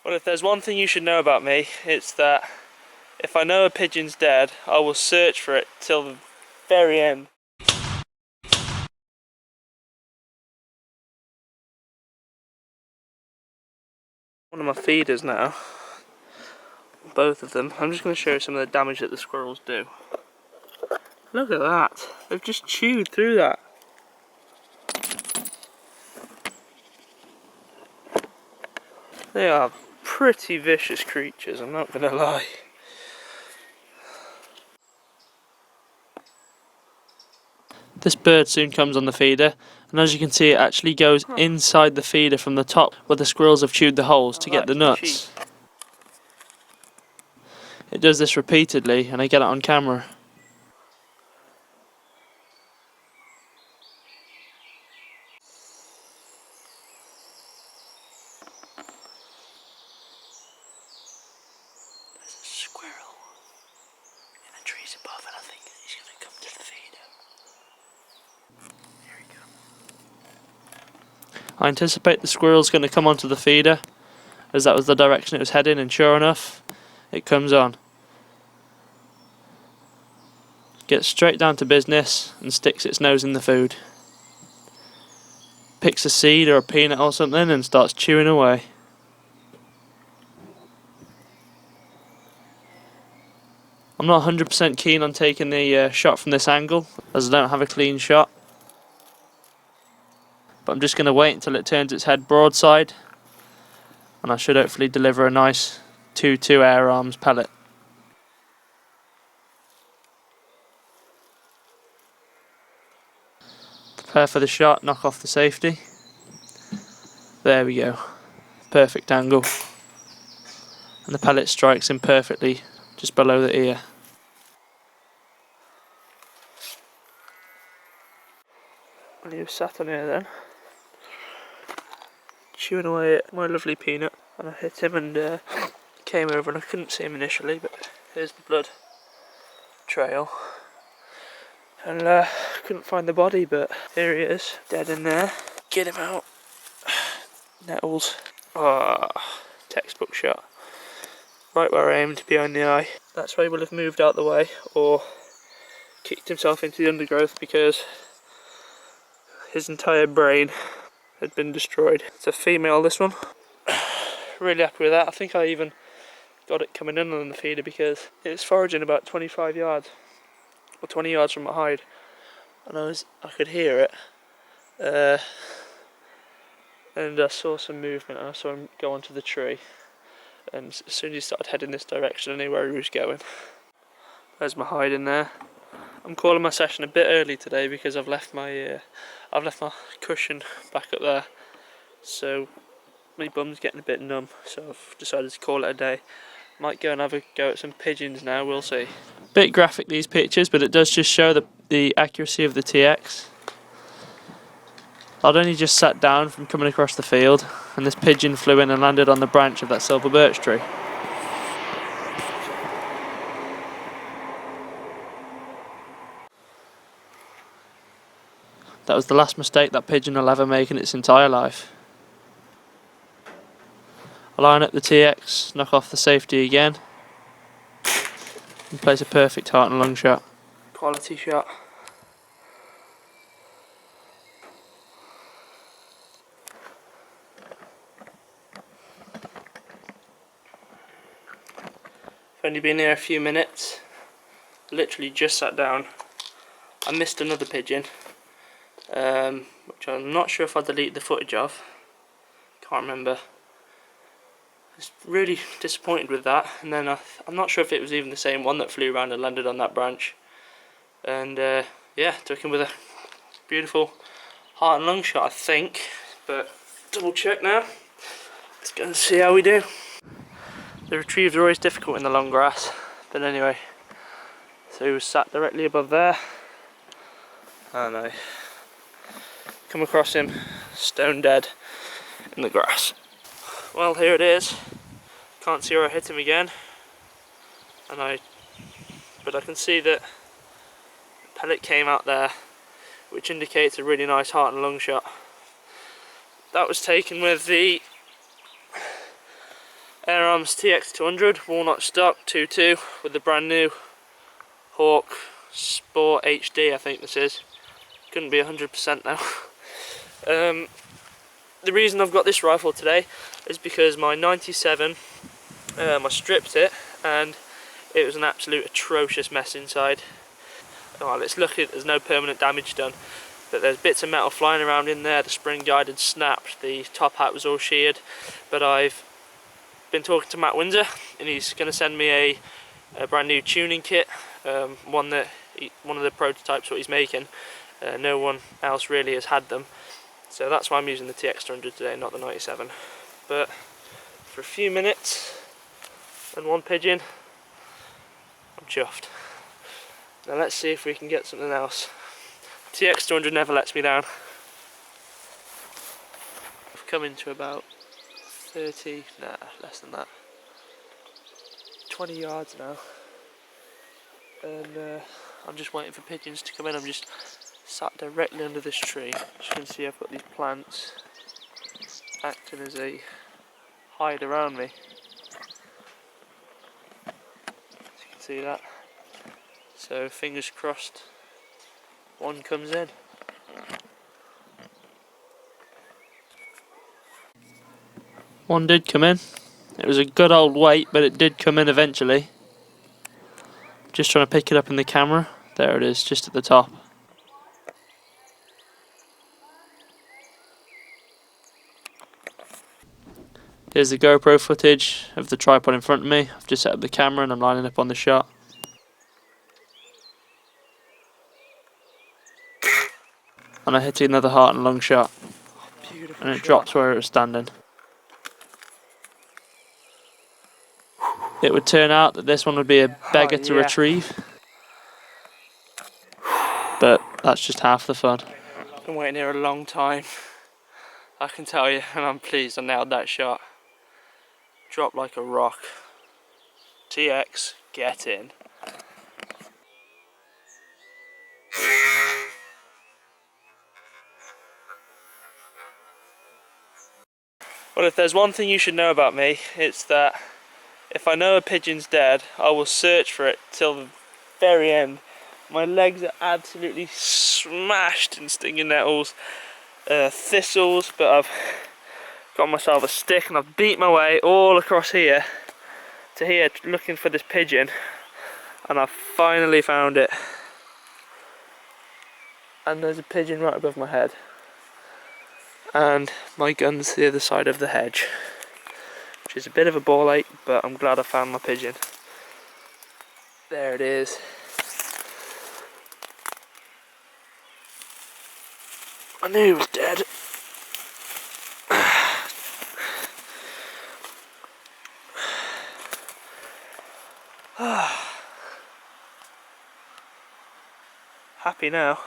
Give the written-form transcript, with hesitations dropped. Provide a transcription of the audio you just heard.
Well, if there's one thing you should know about me, it's that if I know a pigeon's dead, I will search for it till the very end. One of my feeders now, both of them. I'm just going to show you some of the damage that the squirrels do. Look at that, they've just chewed through that. They are pretty vicious creatures, I'm not going to lie. This bird soon comes on the feeder, and as you can see it actually goes inside the feeder from the top where the squirrels have chewed the holes to get the nuts. It does this repeatedly and I get it on camera. There's a squirrel in the trees above and I think he's going to come to the feeder. Here he comes. I anticipate the squirrel's going to come onto the feeder, as that was the direction it was heading, and sure enough, it comes on. Gets straight down to business and sticks its nose in the food. Picks a seed or a peanut or something and starts chewing away. I'm not 100% keen on taking the shot from this angle, as I don't have a clean shot. But I'm just going to wait until it turns its head broadside, and I should hopefully deliver a nice 2-2 Air Arms pellet. Prepare for the shot, knock off the safety. There we go. Perfect angle. And the pellet strikes in perfectly just below the ear. And he was sat on here then, chewing away at my lovely peanut, and I hit him and came over, and I couldn't see him initially, but here's the blood trail. And couldn't find the body, but here he is, dead in there. Get him out. Nettles. Ah, textbook shot. Right where I aimed, behind the eye. That's why he will have moved out the way, or kicked himself into the undergrowth, because his entire brain had been destroyed. It's a female, this one. Really happy with that. I think I even got it coming in on the feeder because it's foraging about 25 yards. Or 20 yards from my hide, and I could hear it, and I saw some movement, and I saw him go onto the tree, and as soon as he started heading this direction I knew where he was going. There's my hide in there. I'm calling my session a bit early today because I've left my cushion back up there, so my bum's getting a bit numb, so I've decided to call it a day. Might go and have a go at some pigeons now, we'll see. Bit graphic these pictures, but it does just show the accuracy of the TX. I'd only just sat down from coming across the field, and this pigeon flew in and landed on the branch of that silver birch tree. That was the last mistake that pigeon will ever make in its entire life. I'll line up the TX, knock off the safety again, and place a perfect heart and lung shot. Quality shot. I've only been here a few minutes, literally just sat down. I missed another pigeon, which I'm not sure if I deleted the footage of, can't remember. I was really disappointed with that, and then I'm not sure if it was even the same one that flew around and landed on that branch. And yeah, took him with a beautiful heart and lung shot, I think, but double check now. Let's go and see how we do. The retrieves are always difficult in the long grass, but anyway, so he was sat directly above there, and I come across him stone dead in the grass. Well, here it is. Can't see where I hit him again, but I can see that the pellet came out there, which indicates a really nice heart and lung shot. That was taken with the Arms TX200 walnut stock 2.2 with the brand new Hawk Sport HD, I think this is. Couldn't be 100% now. The reason I've got this rifle today is because my 97, I stripped it and it was an absolute atrocious mess inside. Well, it's lucky there's no permanent damage done, but there's bits of metal flying around in there. The spring guide had snapped, the top hat was all sheared, but I've been talking to Matt Windsor and he's going to send me a brand new tuning kit, one of the prototypes what he's making. No one else really has had them, so that's why I'm using the TX200 today, not the 97. But for a few minutes and one pigeon, I'm chuffed. Now let's see if we can get something else. TX200 never lets me down. I've come into about 30, nah, less than that, 20 yards now, and I'm just waiting for pigeons to come in. I'm just sat directly under this tree. As you can see, I've got these plants acting as a hide around me. As you can see that. So fingers crossed one comes in. One did come in. It was a good old wait, but it did come in eventually. Just trying to pick it up in the camera. There it is, just at the top. Here's the GoPro footage of the tripod in front of me. I've just set up the camera and I'm lining up on the shot. And I hit another heart and lung shot. Beautiful and it shot. Drops where it was standing. It would turn out that this one would be a beggar to retrieve. But that's just half the fun. I've been waiting here a long time, I can tell you, and I'm pleased I nailed that shot. Dropped like a rock. TX, get in. Well, if there's one thing you should know about me, it's that if I know a pigeon's dead, I will search for it till the very end. My legs are absolutely smashed in stinging nettles, thistles, but I've got myself a stick and I've beat my way all across here to here looking for this pigeon, and I've finally found it. And there's a pigeon right above my head. And my gun's the other side of the hedge, which is a bit of a ball ache, but I'm glad I found my pigeon. There it is. I knew he was dead. Happy now.